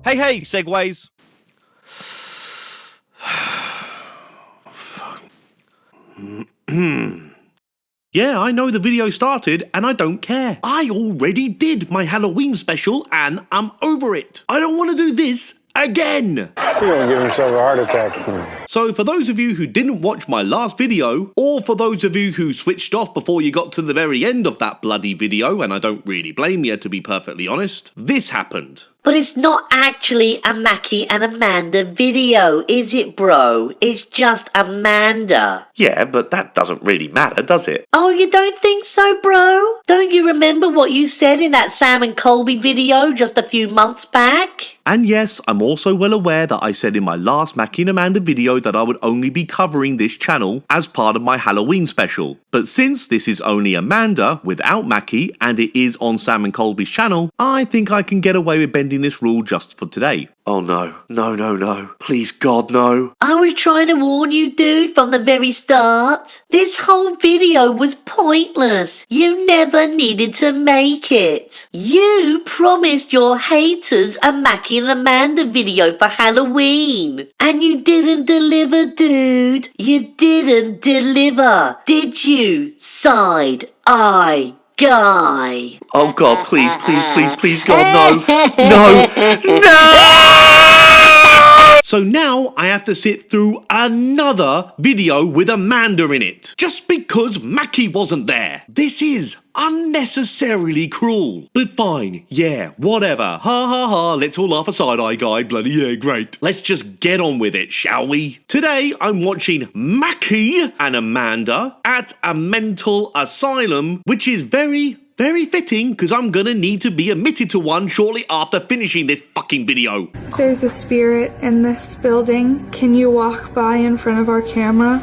Hey, SEGways! Yeah, I know the video started and I don't care. I already did my Halloween special and I'm over it. I don't want to do this again. You're gonna give himself a heart attack. So for those of you who didn't watch my last video, or for those of you who switched off before you got to the very end of that bloody video, and I don't really blame you to be perfectly honest, this happened. But it's not actually a Mackie and Amanda video, is it, bro? It's just Amanda. Yeah, but that doesn't really matter, does it? Oh, you don't think so, bro? Don't you remember what you said in that Sam and Colby video just a few months back? And yes, I'm also well aware that I said in my last Mackie and Amanda video that I would only be covering this channel as part of my Halloween special. But since this is only Amanda without Mackie and it is on Sam and Colby's channel, I think I can get away with bending this rule just for today. Oh no, no. Please God, no. I was trying to warn you, dude, from the very start. This whole video was pointless. You never needed to make it. You promised your haters a Mackie and Amanda video for Halloween. And you didn't deliver, dude. You didn't deliver. Did you, side-eye guy? Oh God, please, God, no. So now I have to sit through another video with Amanda in it, just because Mackie wasn't there. This is unnecessarily cruel. But fine, yeah, whatever. Ha, let's all laugh a side-eye guy, bloody yeah, great. Let's just get on with it, shall we? Today I'm watching Mackie and Amanda at a mental asylum, which is very fitting because I'm gonna need to be admitted to one shortly after finishing this fucking video. There's a spirit in this building. Can you walk by in front of our camera?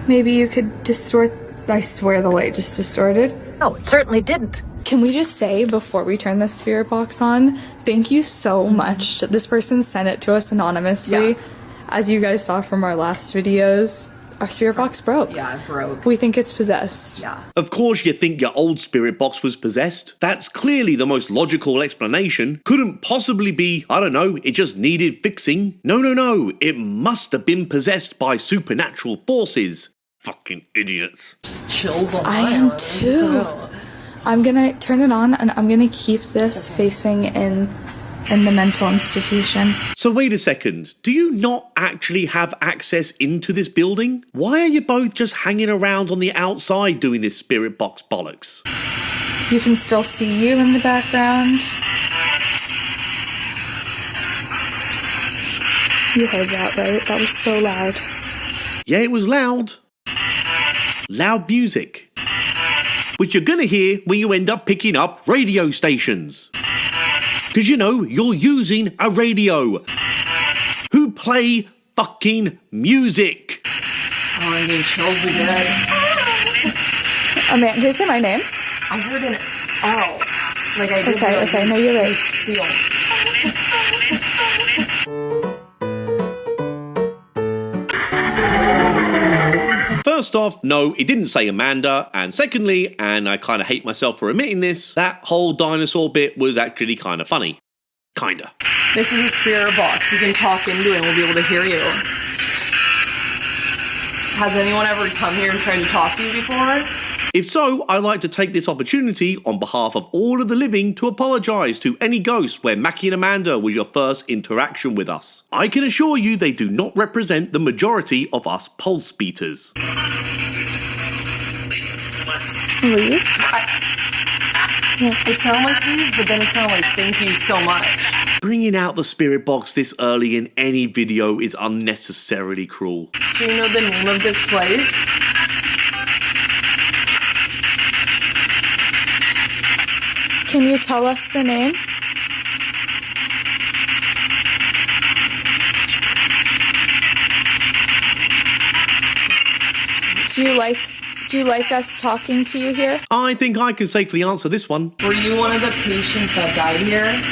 Maybe you could distort. I swear the light just distorted. No, it certainly didn't. Can we just say before we turn this spirit box on, thank you so much. This person sent it to us anonymously. Yeah. As you guys saw from our last videos, our spirit box broke. Yeah, it broke. We think it's possessed. Yeah. Of course you think your old spirit box was possessed. That's clearly the most logical explanation. Couldn't possibly be, I don't know, it just needed fixing. No. It must have been possessed by supernatural forces. Fucking idiots. Chills on I am too. I'm gonna turn it on and I'm gonna keep this facing in the mental institution. So wait a second, do you not actually have access into this building? Why are you both just hanging around on the outside doing this spirit box bollocks? You can still see you in the background. You heard that, right? That was so loud. Yeah, it was loud. Loud music. Which you're gonna hear when you end up picking up radio stations. Because you know, you're using a radio. Who play fucking music. Oh, I'm getting chills again. Amanda, did you say my name? I heard an L. Like I did. Okay, no, you're right. Seal. First off, no, it didn't say Amanda, and secondly, and I kind of hate myself for admitting this, that whole dinosaur bit was actually kind of funny. Kinda. This is a spirit box. You can talk into it and we'll be able to hear you. Has anyone ever come here and tried to talk to you before? If so, I'd like to take this opportunity on behalf of all of the living to apologise to any ghosts where Mackie and Amanda was your first interaction with us. I can assure you they do not represent the majority of us pulse beaters. Leave? I sound like you, but then I sound like thank you so much. Bringing out the spirit box this early in any video is unnecessarily cruel. Do you know the name of this place? Can you tell us the name? Do you like us talking to you here? I think I can safely answer this one. Were you one of the patients that died here?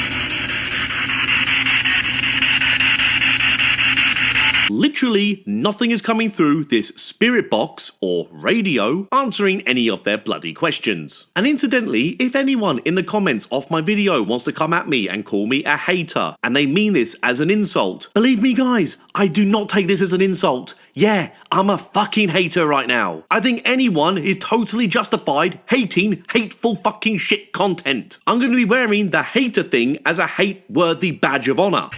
Literally nothing is coming through this spirit box or radio answering any of their bloody questions. And incidentally, if anyone in the comments of my video wants to come at me and call me a hater, and they mean this as an insult, believe me guys, I do not take this as an insult. Yeah, I'm a fucking hater right now. I think anyone is totally justified hating hateful fucking shit content. I'm going to be wearing the hater thing as a hate-worthy badge of honor.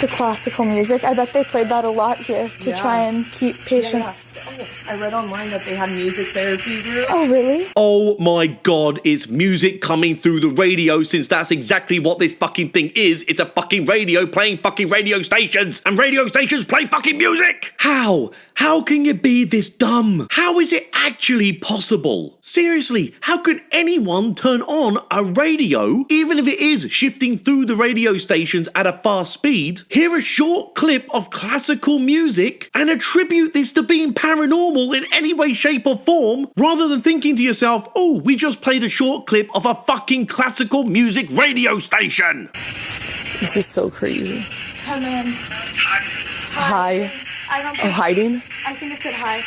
The classical music, I bet they played that a lot here to try and keep patients. Yeah. Oh, I read online that they had music therapy groups. Oh, really? Oh my god, it's music coming through the radio, since that's exactly what this fucking thing is. It's a fucking radio playing fucking radio stations, and radio stations play fucking music! How? How can you be this dumb? How is it actually possible? Seriously, how could anyone turn on a radio, even if it is shifting through the radio stations at a fast speed, hear a short clip of classical music, and attribute this to being paranormal in any way, shape or form, rather than thinking to yourself, oh, we just played a short clip of a fucking classical music radio station? This is so crazy. Come in. Hi. I don't Oh, think, hiding? I think it said hi.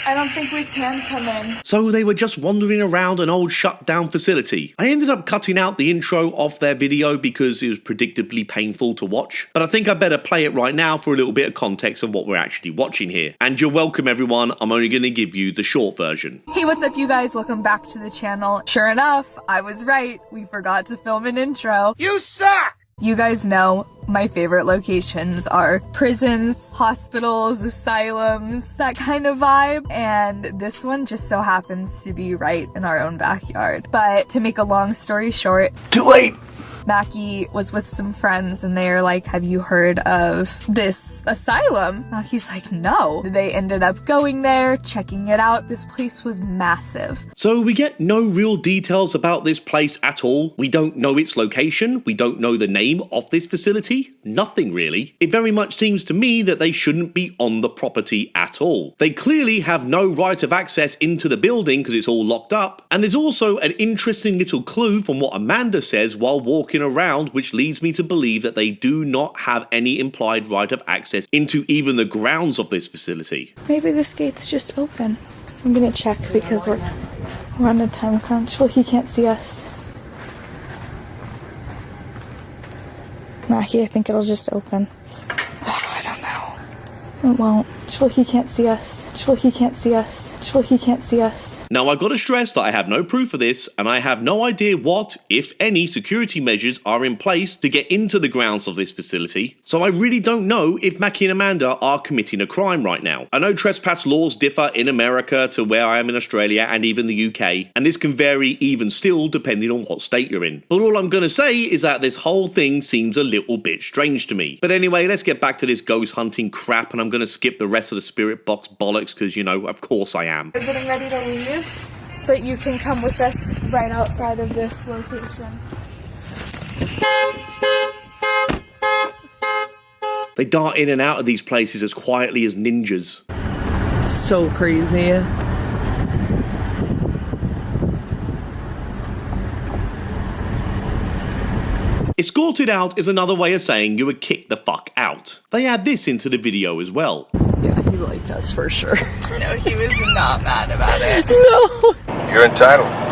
I don't think we can come in. So they were just wandering around an old shut down facility. I ended up cutting out the intro of their video because it was predictably painful to watch, but I think I better play it right now for a little bit of context of what we're actually watching here. And you're welcome everyone, I'm only going to give you the short version. Hey, what's up you guys? Welcome back to the channel. Sure enough, I was right. We forgot to film an intro. You suck! You guys know my favorite locations are prisons, hospitals, asylums, that kind of vibe, and this one just so happens to be right in our own backyard. But to make a long story short, Too late! Mackie was with some friends and they're like, have you heard of this asylum? Mackie's like, no. They ended up going there, checking it out. This place was massive. So we get no real details about this place at all. We don't know its location. We don't know the name of this facility. Nothing really. It very much seems to me that they shouldn't be on the property at all. They clearly have no right of access into the building because it's all locked up. And there's also an interesting little clue from what Amanda says while walking around, which leads me to believe that they do not have any implied right of access into even the grounds of this facility. Maybe this gate's just open. I'm gonna check because we're on a time crunch. Well, he can't see us. Mackie, I think it'll just open. Oh, I don't know. It won't. Well, he can't see us. Well, he can't see us. Well, he can't see us. Now, I've got to stress that I have no proof of this, and I have no idea what, if any, security measures are in place to get into the grounds of this facility, so I really don't know if Mackie and Amanda are committing a crime right now. I know trespass laws differ in America to where I am in Australia and even the UK, and this can vary even still depending on what state you're in. But all I'm going to say is that this whole thing seems a little bit strange to me. But anyway, let's get back to this ghost hunting crap, and I'm going to skip the rest of the spirit box bollocks because, you know, of course I am. We're getting ready to leave, but you can come with us right outside of this location. They dart in and out of these places as quietly as ninjas. So crazy. Escorted out is another way of saying you were kicked the fuck out. They add this into the video as well. Yeah, he liked us for sure. No, he was not mad about it. No! You're entitled.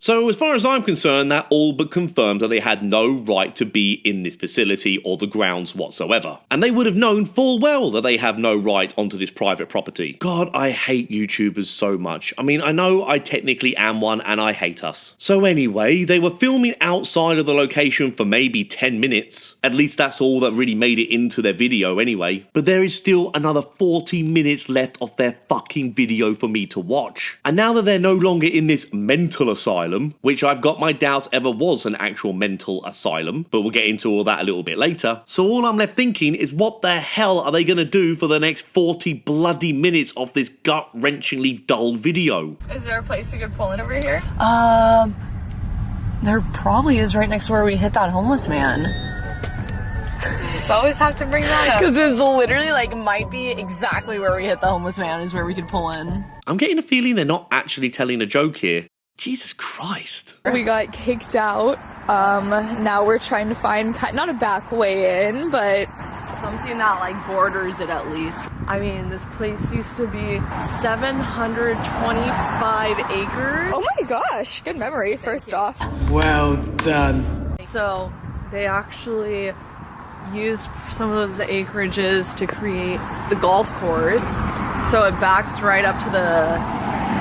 So as far as I'm concerned, that all but confirms that they had no right to be in this facility or the grounds whatsoever. And they would have known full well that they have no right onto this private property. God, I hate YouTubers so much. I mean, I know I technically am one and I hate us. So anyway, they were filming outside of the location for maybe 10 minutes. At least that's all that really made it into their video anyway. But there is still another 40 minutes left of their fucking video for me to watch. And now that they're no longer in this mental asylum, which I've got my doubts ever was an actual mental asylum, but we'll get into all that a little bit later. So all I'm left thinking is, what the hell are they going to do for the next 40 bloody minutes of this gut-wrenchingly dull video? Is there a place you could pull in over here? There probably is right next to where we hit that homeless man. You just always have to bring that up. Because it's literally like might be exactly where we hit the homeless man is where we could pull in. I'm getting a feeling they're not actually telling a joke here. Jesus Christ. We got kicked out. Now we're trying to find, not a back way in, but something that like borders it at least. I mean, this place used to be 725 acres. oh my gosh, good memory, first off. Well done. So they actually used some of those acreages to create the golf course. So it backs right up to the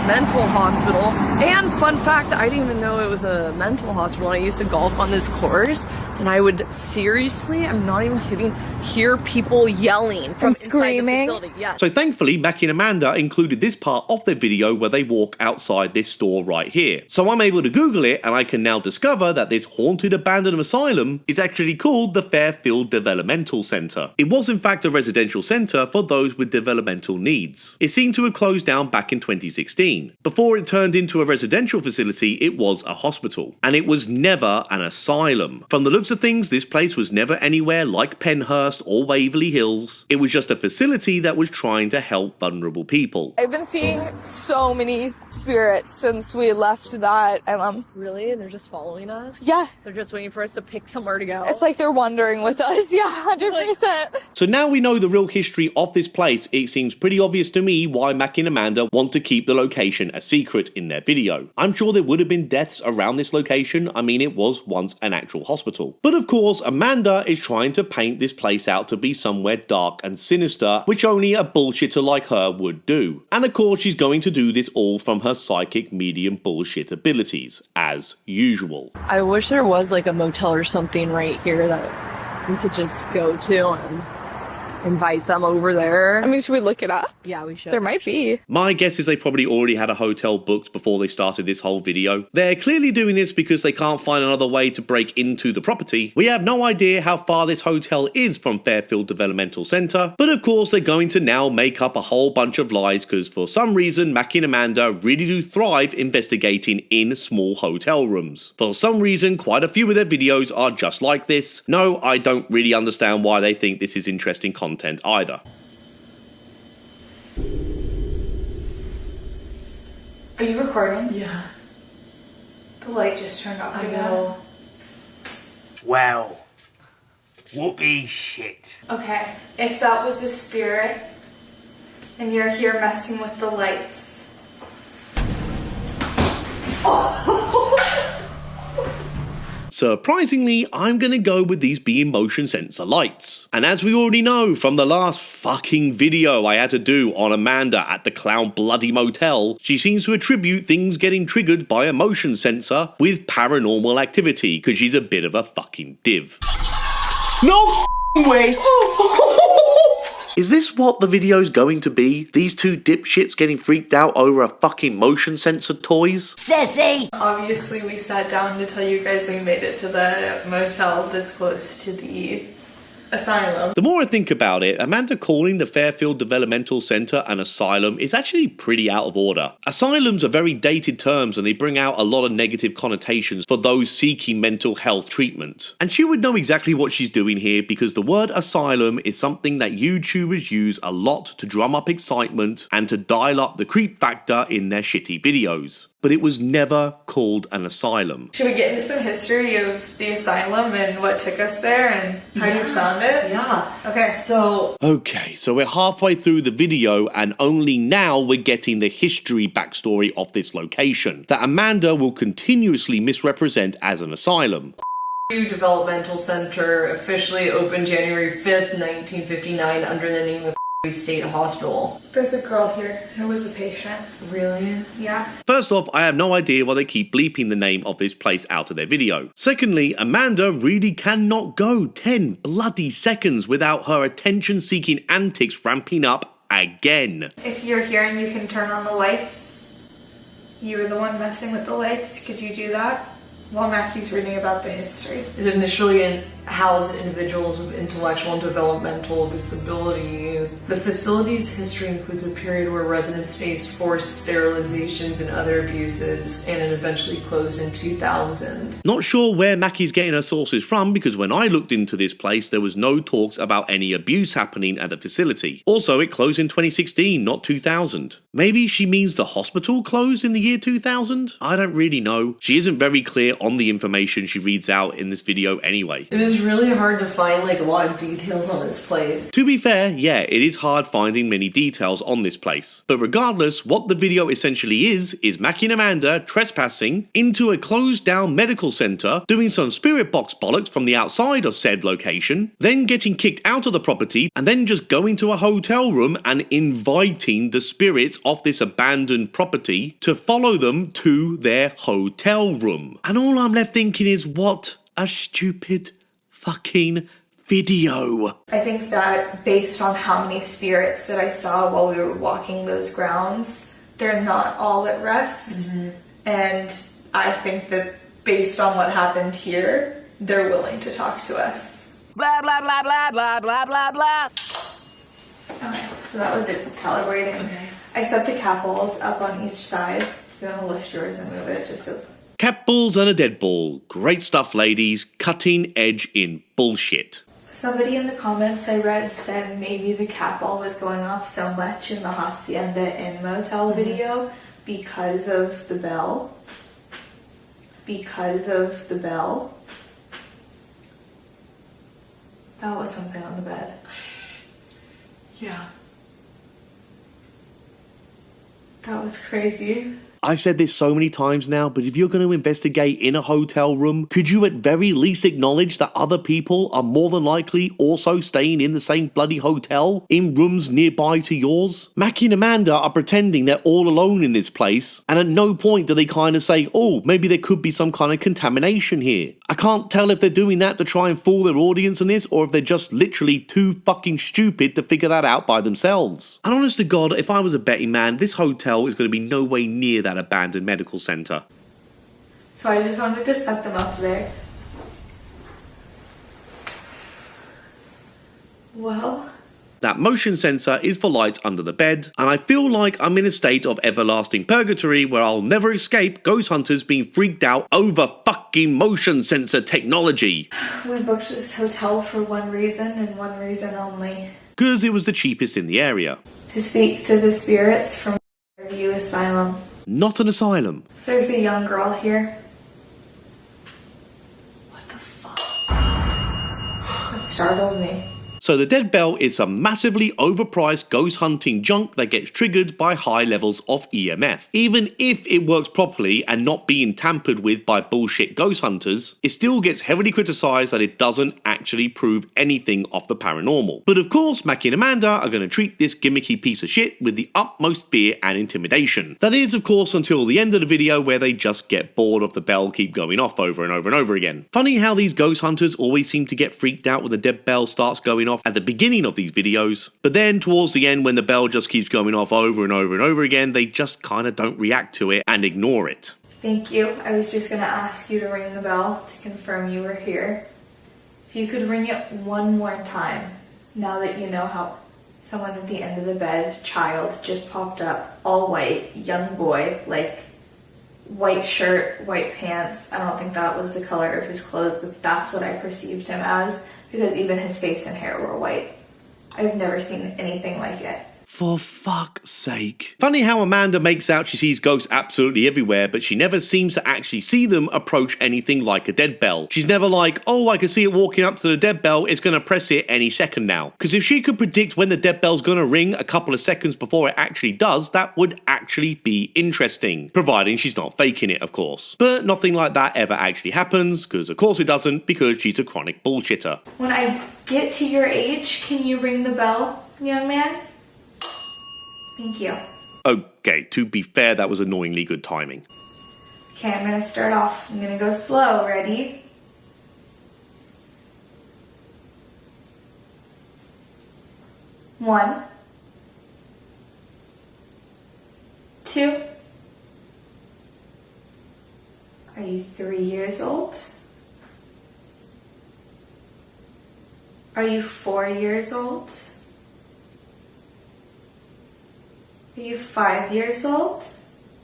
mental hospital. And fun fact, I didn't even know it was a mental hospital. I used to golf on this course, and I would seriously, I'm not even kidding, hear people yelling from screaming. inside the facility. Yeah. So thankfully, Mackie and Amanda included this part of their video where they walk outside this store right here. So I'm able to Google it, and I can now discover that this haunted abandoned asylum is actually called the Fairfield Developmental Center. It was in fact a residential center for those with developmental needs. It seemed to have closed down back in 2016. Before it turned into a residential facility, it was a hospital. And it was never an asylum. From the looks of things, this place was never anywhere like Penhurst or Waverly Hills. It was just a facility that was trying to help vulnerable people. I've been seeing so many spirits since we left that asylum. Really? They're just following us? Yeah. They're just waiting for us to pick somewhere to go? It's like they're wandering with us. Yeah, 100%. So now we know the real history of this place, it seems pretty obvious to me why Mackie and Amanda want to keep the location a secret in their video. I'm sure there would have been deaths around this location. I mean, it was once an actual hospital. But of course, Amanda is trying to paint this place out to be somewhere dark and sinister, which only a bullshitter like her would do. And of course, she's going to do this all from her psychic medium bullshit abilities, as usual. I wish there was like a motel or something right here that we could just go to and invite them over there. I mean, should we look it up? Yeah, we should. There might be. My guess is they probably already had a hotel booked before they started this whole video. They're clearly doing this because they can't find another way to break into the property. We have no idea how far this hotel is from Fairfield Developmental Center, but of course they're going to now make up a whole bunch of lies because for some reason Mackie and Amanda really do thrive investigating in small hotel rooms. For some reason, quite a few of their videos are just like this. No, I don't really understand why they think this is interesting content either. Are you recording? Yeah. The light just turned off. I know. Well, whoopee shit. Okay, if that was a spirit and you're here messing with the lights. Surprisingly, I'm gonna go with these being motion sensor lights. And as we already know from the last fucking video I had to do on Amanda at the Clown Bloody Motel, she seems to attribute things getting triggered by a motion sensor with paranormal activity, because she's a bit of a fucking div. No way. Is this what the video's going to be? These two dipshits getting freaked out over a fucking motion sensor toys? Sissy. Obviously, we sat down to tell you guys we made it to the motel that's close to the asylum. The more I think about it, Amanda calling the Fairfield Developmental Center an asylum is actually pretty out of order. Asylums are very dated terms and they bring out a lot of negative connotations for those seeking mental health treatment. And she would know exactly what she's doing here because the word asylum is something that YouTubers use a lot to drum up excitement and to dial up the creep factor in their shitty videos. But it was never called an asylum. Should we get into some history of the asylum and what took us there and how you found it? Yeah. Okay, so Okay, so we're halfway through the video and only now we're getting the history backstory of this location that Amanda will continuously misrepresent as an asylum. New Developmental Center officially opened January 5th, 1959 under the name of State Hospital. there's a girl here who was a patient. Really? Yeah. First off, I have no idea why they keep bleeping the name of this place out of their video. Secondly, Amanda really cannot go 10 bloody seconds without her attention-seeking antics ramping up again. If you're here and you can turn on the lights, you were the one messing with the lights, could you do that? While Mackie's reading about the history. It initially house individuals with intellectual and developmental disabilities. The facility's history includes a period where residents faced forced sterilizations and other abuses, and it eventually closed in 2000. Not sure where Mackie's getting her sources from, because when I looked into this place there was no talks about any abuse happening at the facility. Also, it closed in 2016, not 2000. Maybe she means the hospital closed in the year 2000? I don't really know. She isn't very clear on the information she reads out in this video anyway. It is really hard to find like a lot of details on this place. To be fair, yeah, it is hard finding many details on this place. But regardless, what the video essentially is Mackie and Amanda trespassing into a closed down medical centre, doing some spirit box bollocks from the outside of said location, then getting kicked out of the property, and then just going to a hotel room and inviting the spirits of this abandoned property to follow them to their hotel room. And all I'm left thinking is, what a stupid fucking video. I think that based on how many spirits that I saw while we were walking those grounds, they're not all at rest. And I think that based on what happened here, they're willing to talk to us. Blah, blah, blah, blah, blah, blah, blah, blah. Okay, so that was it, calibrating. Okay. I set the cap balls up on each side. You're gonna lift yours and move it just so. Cat balls and a dead ball. Great stuff, ladies. Cutting edge in bullshit. Somebody in the comments I read said maybe the cat ball was going off so much in the Hacienda Inn Motel video because of the bell. Because of the bell. That was something on the bed. Yeah. That was crazy. I've said this so many times now, but if you're going to investigate in a hotel room, could you at very least acknowledge that other people are more than likely also staying in the same bloody hotel, in rooms nearby to yours? Mackie and Amanda are pretending they're all alone in this place, and at no point do they kind of say, oh, maybe there could be some kind of contamination here. I can't tell if they're doing that to try and fool their audience in this, or if they're just literally too fucking stupid to figure that out by themselves. And honest to God, if I was a betting man, this hotel is going to be no way near that abandoned medical centre. So I just wanted to set them up there. Well, That motion sensor is for lights under the bed, and I feel like I'm in a state of everlasting purgatory where I'll never escape ghost hunters being freaked out over fucking motion sensor technology. we booked this hotel for one reason and one reason only. Because it was the cheapest in the area. To speak to the spirits from View Asylum. Not an asylum. There's a young girl here. What the fuck? That startled me. So the dead bell is some massively overpriced ghost hunting junk that gets triggered by high levels of EMF. Even if it works properly and not being tampered with by bullshit ghost hunters, it still gets heavily criticised that it doesn't actually prove anything of the paranormal. But of course, Mackie and Amanda are going to treat this gimmicky piece of shit with the utmost fear and intimidation. That is, of course, until the end of the video where they just get bored of the bell keep going off over and over and over again. Funny how these ghost hunters always seem to get freaked out when the dead bell starts going off at the beginning of these videos, but then towards the end when the bell just keeps going off over and over and over again, they just kind of don't react to it and ignore it. Thank you. I was just going to ask you to ring the bell to confirm you were here. If you could ring it one more time, now that you know how someone at the end of the bed, child, just popped up, all white, young boy, like white shirt, white pants. I don't think that was the color of his clothes, but that's what I perceived him as, because even his face and hair were white. I've never seen anything like it. For fuck's sake. Funny how Amanda makes out she sees ghosts absolutely everywhere, but she never seems to actually see them approach anything like a dead bell. She's never like, oh, I can see it walking up to the dead bell, it's gonna press it any second now. Because if she could predict when the dead bell's gonna ring a couple of seconds before it actually does, that would actually be interesting. Providing she's not faking it, of course. But nothing like that ever actually happens, because of course it doesn't, because she's a chronic bullshitter. When I get to your age, can you ring the bell, young man? Thank you. Okay, to be fair, that was annoyingly good timing. Okay, I'm gonna start off. I'm gonna go slow. Ready? One. Two. Are you 3 years old? Are you 4 years old? Are you 5 years old?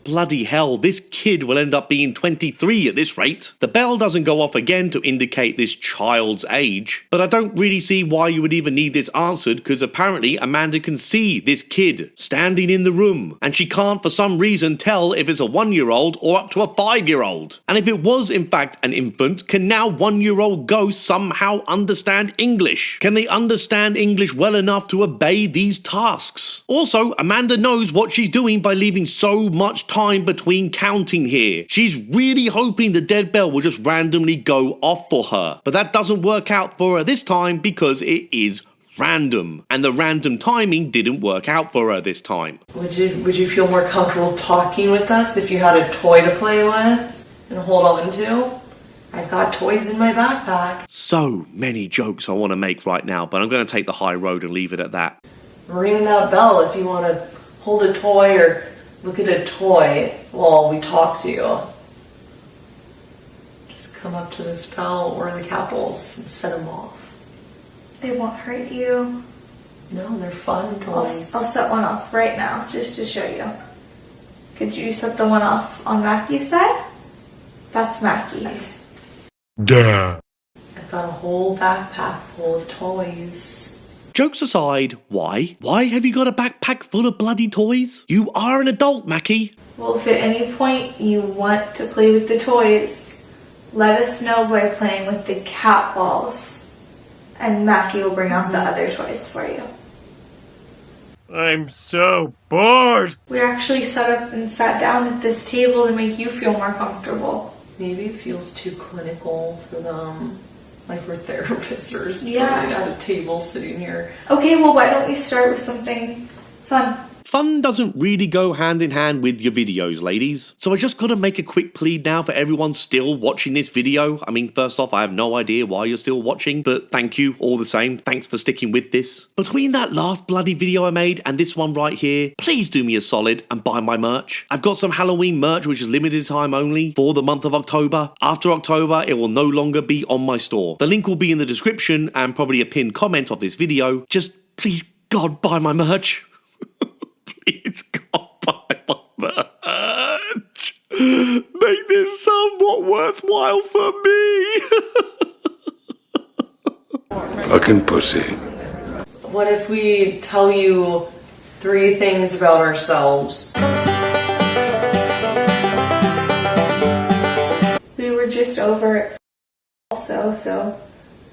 Bloody hell, this kid will end up being 23 at this rate. The bell doesn't go off again to indicate this child's age, but I don't really see why you would even need this answered, because apparently Amanda can see this kid standing in the room, and she can't for some reason tell if it's a 1-year-old or up to a 5-year-old. And if it was in fact an infant, can now 1-year-old ghosts somehow understand English? Can they understand English well enough to obey these tasks? Also, Amanda knows what she's doing by leaving so much time between counting here. She's really hoping the dead bell will just randomly go off for her, but that doesn't work out for her this time because it is random, and the random timing didn't work out for her this time. Would you feel more comfortable talking with us if you had a toy to play with and hold on to? I've got toys in my backpack. So many jokes I want to make right now, but I'm going to take the high road and leave it at that. Ring that bell if you want to hold a toy or look at a toy while we talk to you. Just come up to this bell or the capitals and set them off. They won't hurt you. No, they're fun toys. I'll set one off right now, just to show you. Could you set the one off on Mackie's side? That's Mackie. Duh. I've got a whole backpack full of toys. Jokes aside, why? Why have you got a backpack full of bloody toys? You are an adult, Mackie. Well, if at any point you want to play with the toys, let us know by playing with the cat balls, and Mackie will bring out the other toys for you. I'm so bored. We actually set up and sat down at this table to make you feel more comfortable. Maybe it feels too clinical for them. Like we're therapists or something Yeah. at a table sitting here. Okay, well, why don't we start with something fun? Fun doesn't really go hand in hand with your videos, ladies. So I just gotta make a quick plea now for everyone still watching this video. I mean, first off, I have no idea why you're still watching, but thank you all the same. Thanks for sticking with this. Between that last bloody video I made and this one right here, please do me a solid and buy my merch. I've got some Halloween merch which is limited time only for the month of October. After October, it will no longer be on my store. The link will be in the description and probably a pinned comment of this video. Just please, God, buy my merch. Please, God, buy my merch. Make this somewhat worthwhile for me. Fucking pussy. What if we tell you 3 things about ourselves? We were just over at also, so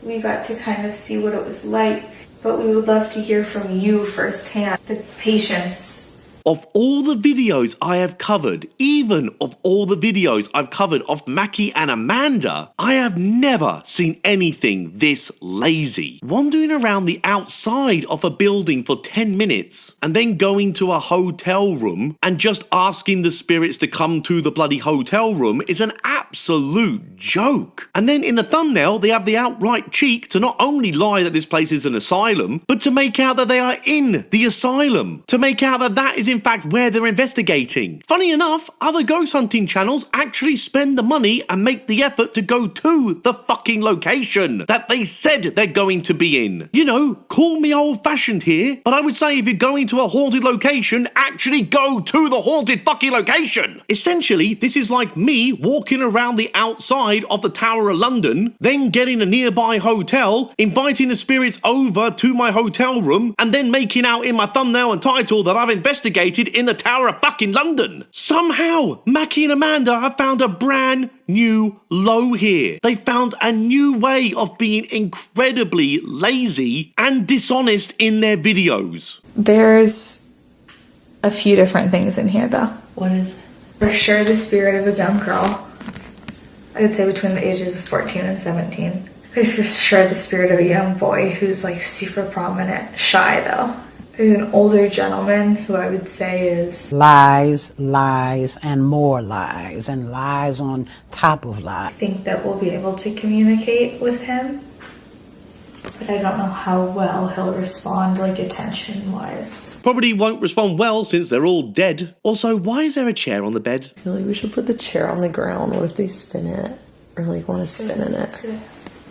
we got to kind of see what it was like. But we would love to hear from you firsthand, the patients. Of all the videos I have covered, even of all the videos I've covered of Mackie and Amanda, I have never seen anything this lazy. Wandering around the outside of a building for 10 minutes and then going to a hotel room and just asking the spirits to come to the bloody hotel room is an absolute joke. And then in the thumbnail, they have the outright cheek to not only lie that this place is an asylum, but to make out that they are in the asylum. To make out that that is in fact where they're investigating. Funny enough, other ghost hunting channels actually spend the money and make the effort to go to the fucking location that they said they're going to be in. You know, call me old-fashioned here, but I would say if you're going to a haunted location, actually go to the haunted fucking location. Essentially, this is like me walking around the outside of the Tower of London, then getting a nearby hotel, inviting the spirits over to my hotel room, and then making out in my thumbnail and title that I've investigated in the Tower of fucking London. Somehow, Mackie and Amanda have found a brand new low here. They found a new way of being incredibly lazy and dishonest in their videos. There's a few different things in here, though. What is it? For sure, the spirit of a young girl. I would say between the ages of 14 and 17. There's for sure the spirit of a young boy who's like super prominent, shy though. There's an older gentleman who I would say is lies, lies, and more lies, and lies on top of lies. I think that we'll be able to communicate with him, but I don't know how well he'll respond, like attention-wise. Probably won't respond well since they're all dead. Also, why is there a chair on the bed? I feel like we should put the chair on the ground. What if they spin it? Or like want to spin in it?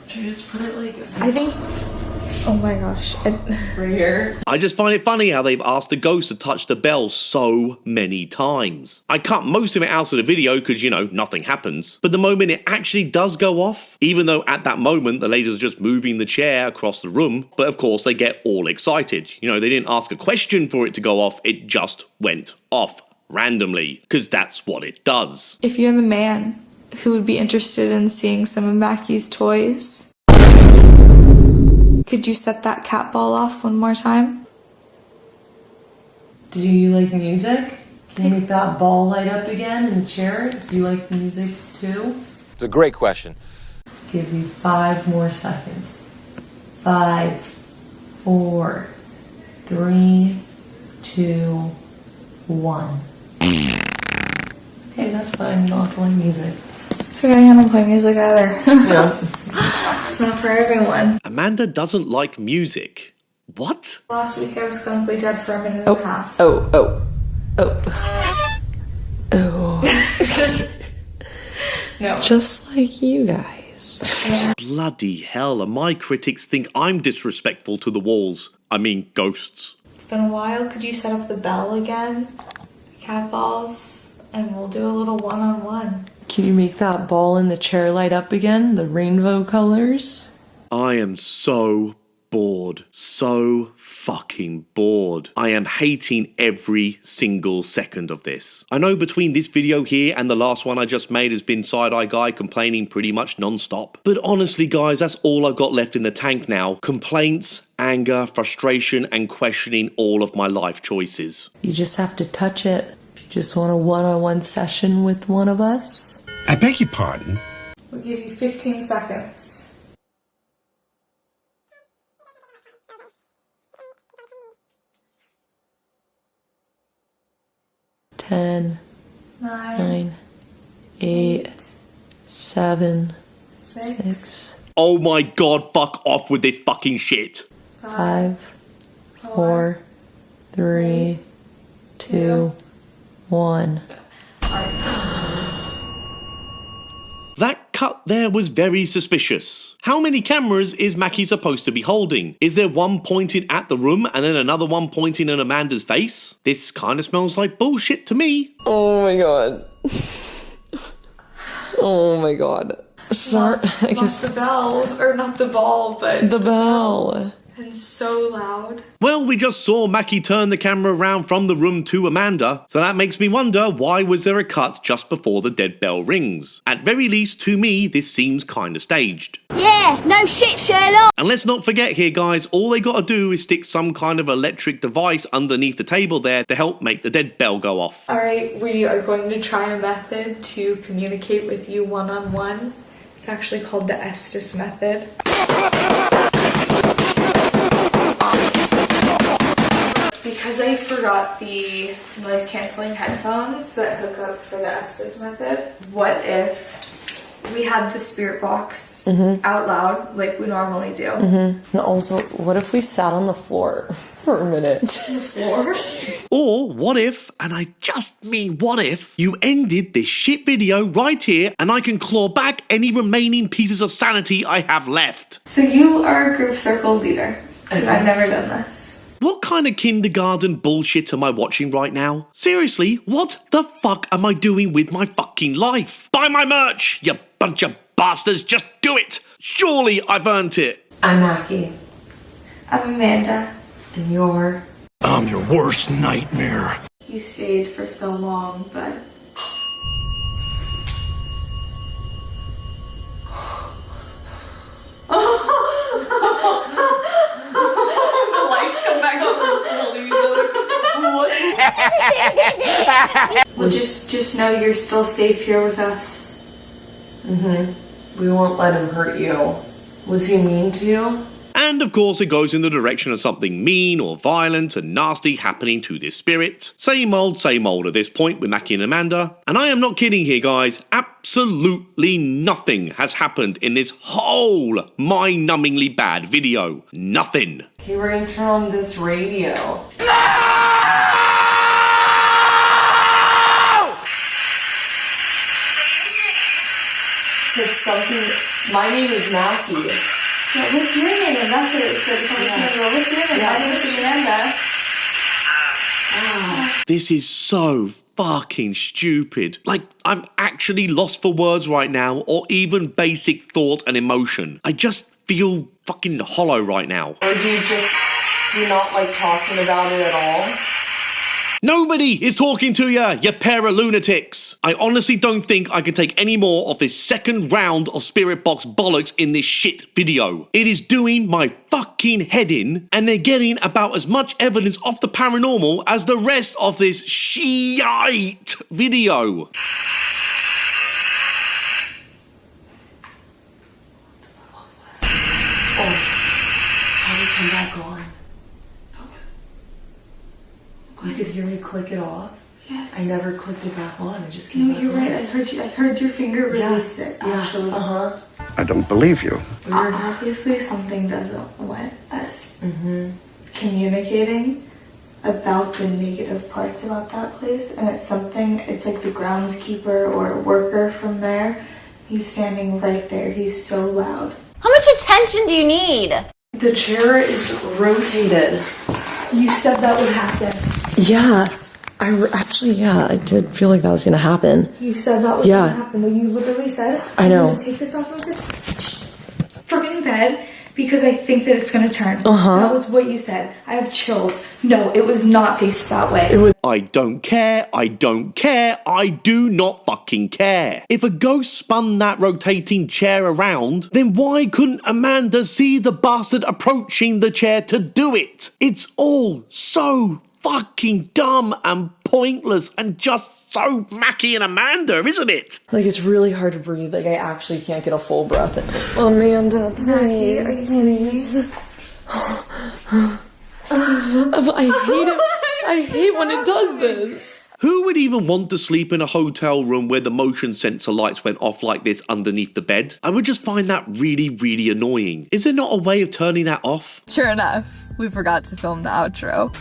Should we just put it like... I think Oh my gosh. Right here. I just find it funny how they've asked the ghost to touch the bell so many times. I cut most of it out of the video because, you know, nothing happens. But the moment it actually does go off, even though at that moment the ladies are just moving the chair across the room, but of course they get all excited. You know, they didn't ask a question for it to go off, it just went off randomly, because that's what it does. If you're the man who would be interested in seeing some of Mackie's toys, could you set that cat ball off one more time? Do you like music? Can you make that ball light up again in the chair? Do you like music too? It's a great question. Give you 5 more seconds. 5, 4, 3, 2, 1. Okay, that's fine. You don't have to like music. So I don't play music either. Yeah. It's not for everyone. Amanda doesn't like music. What? Last week I was clinically dead for a minute and a half. Oh. No. Just like you guys. Bloody hell, and my critics think I'm disrespectful to the walls. I mean, ghosts. It's been a while. Could you set up the bell again? Cat balls, and we'll do a little one-on-one. Can you make that ball in the chair light up again? The rainbow colors? I am so bored. So fucking bored. I am hating every single second of this. I know between this video here and the last one I just made has been Side-Eye Guy complaining pretty much non-stop. But honestly guys, that's all I've got left in the tank now. Complaints, anger, frustration, and questioning all of my life choices. You just have to touch it. If you just want a one-on-one session with one of us. I beg your pardon? We'll give you 15 seconds. 10, 9, 8, 7, 6. Oh my god, fuck off with this fucking shit. 5, 4, 3, 2, 1. That cut there was very suspicious. How many cameras is Mackie supposed to be holding? Is there one pointing at the room and then another one pointing at Amanda's face? This kind of smells like bullshit to me. Oh my god. Oh my god. Sorry, I guess. Not the bell, or not the ball, but The bell. and so loud. Well, we just saw Mackie turn the camera around from the room to Amanda, so that makes me wonder why was there a cut just before the dead bell rings? At very least, to me, this seems kinda staged. Yeah, no shit, Sherlock. And let's not forget here, guys, all they gotta do is stick some kind of electric device underneath the table there to help make the dead bell go off. Alright, we are going to try a method to communicate with you one-on-one. It's actually called the Estes method. Because I forgot the noise-canceling headphones that hook up for the Estes method, what if we had the spirit box out loud like we normally do? And also, what if we sat on the floor for a minute? The floor? Or what if, and I just mean what if, you ended this shit video right here and I can claw back any remaining pieces of sanity I have left? So you are a group circle leader, because I've never done this. What kind of kindergarten bullshit am I watching right now? Seriously, what the fuck am I doing with my fucking life? Buy my merch, you bunch of bastards, just do it! Surely I've earned it! I'm Mackie. I'm Amanda. And you're... I'm your worst nightmare. You stayed for so long, but... The lights come back on. Well, just know you're still safe here with us. We won't let him hurt you. Was he mean to you? And of course it goes in the direction of something mean or violent and nasty happening to this spirit. Same old at this point with Mackie and Amanda. And I am not kidding here, guys. Absolutely nothing has happened in this whole mind-numbingly bad video. Nothing. Okay, we're gonna turn on this radio. Said something. My name is Mackie. Yeah, what's your name? That's what it said. It's on the camera. What's your name? My name is Amanda. This is so fucking stupid. Like, I'm actually lost for words right now, or even basic thought and emotion. I just feel fucking hollow right now. Or do you not like talking about it at all? Nobody is talking to you pair of lunatics. I honestly don't think I can take any more of this second round of spirit box bollocks in this shit video. It is doing my fucking head in, and they're getting about as much evidence of the paranormal as the rest of this shite video. Oh, how did it come back on? You could hear me click it off. Yes. I never clicked it back on. It just came back on. You're right. I heard your finger release it. Actually. I don't believe you. Obviously, something doesn't want us communicating about the negative parts about that place, and it's like the groundskeeper or worker from there. He's standing right there. He's so loud. How much attention do you need? The chair is rotated. You said that would happen. Yeah. I did feel like that was going to happen. You said that was going to happen. You literally said, I know. I'm going to take this off of the freaking bed because I think that it's going to turn. That was what you said. I have chills. No, it was not faced that way. I don't care, I don't care, I do not fucking care. If a ghost spun that rotating chair around, then why couldn't Amanda see the bastard approaching the chair to do it? It's all so fucking dumb and pointless and just so Mackie and Amanda, isn't it? Like, it's really hard to breathe. Like, I actually can't get a full breath in. Amanda, please, please. I hate it. I hate when it does this. Who would even want to sleep in a hotel room where the motion sensor lights went off like this underneath the bed? I would just find that really, really annoying. Is there not a way of turning that off? Sure enough, we forgot to film the outro.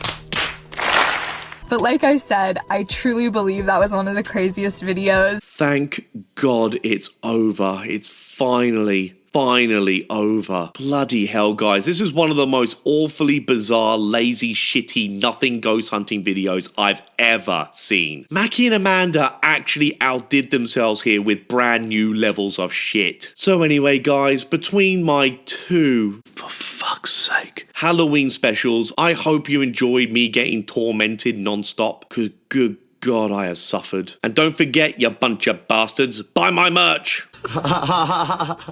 But like I said, I truly believe that was one of the craziest videos. Thank God it's over. It's finally over. Bloody hell, guys. This is one of the most awfully bizarre, lazy, shitty, nothing ghost hunting videos I've ever seen. Mackie and Amanda actually outdid themselves here with brand new levels of shit. So anyway, guys, between my two, for fuck's sake, Halloween specials, I hope you enjoyed me getting tormented non-stop, because good God, I have suffered. And don't forget, you bunch of bastards, buy my merch!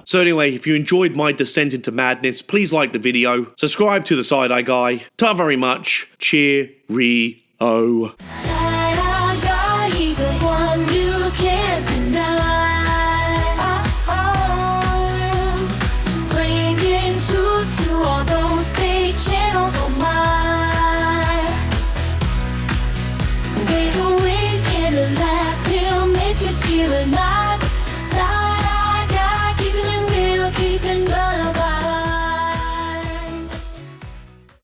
So anyway, if you enjoyed my descent into madness, please like the video, subscribe to the Side-Eye Guy. Ta very much. Cheerio. Side-Eye Guy, he's the one you can't deny. Bringing truth to all those fake channels on mine. With a wink and a laugh, he'll make you feel alive.